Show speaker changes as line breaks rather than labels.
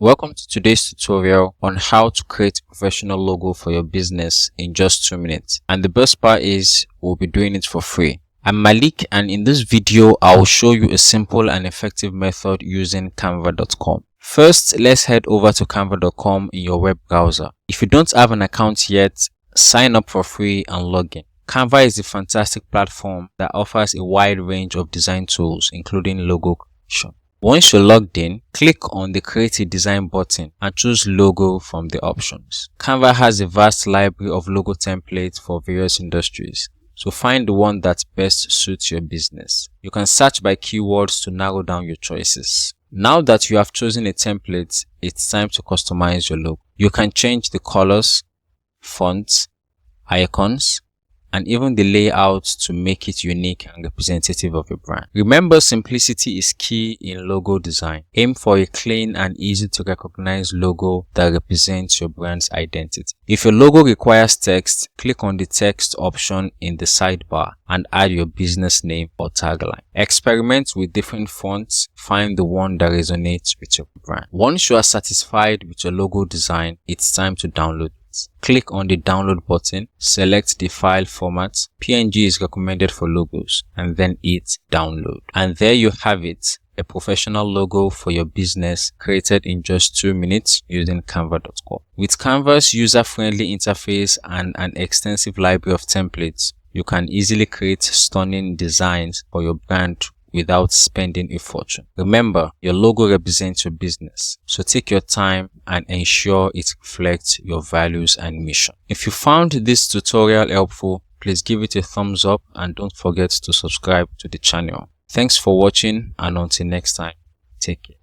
Welcome to today's tutorial on how to create a professional logo for your business in just 2 minutes. And the best part is we'll be doing it for free. I'm Malik, and in this video I'll show you a simple and effective method using canva.com. First, let's head over to canva.com in your web browser. If you don't have an account yet, sign up for free and log in. Canva is a fantastic platform that offers a wide range of design tools, including logo creation. Once you're logged in, click on the Create a Design button and choose Logo from the options. Canva has a vast library of logo templates for various industries, so find the one that best suits your business. You can search by keywords to narrow down your choices. Now that you have chosen a template, it's time to customize your logo. You can change the colors, fonts, icons, and even the layout to make it unique and representative of your brand. Remember, simplicity is key in logo design. Aim for a clean and easy to recognize logo that represents your brand's identity. If your logo requires text, click on the text option in the sidebar and add your business name or tagline. Experiment with different fonts. Find the one that resonates with your brand. Once you are satisfied with your logo design, it's time to download it. Click on the download button, select the file format. PNG is recommended for logos, and then hit download. And there you have it, a professional logo for your business created in just 2 minutes using canva.com. With Canva's user-friendly interface and an extensive library of templates, you can easily create stunning designs for your brand without spending a fortune. Remember, your logo represents your business, so take your time and ensure it reflects your values and mission. If you found this tutorial helpful, please give it a thumbs up and don't forget to subscribe to the channel. Thanks for watching, and until next time, take care.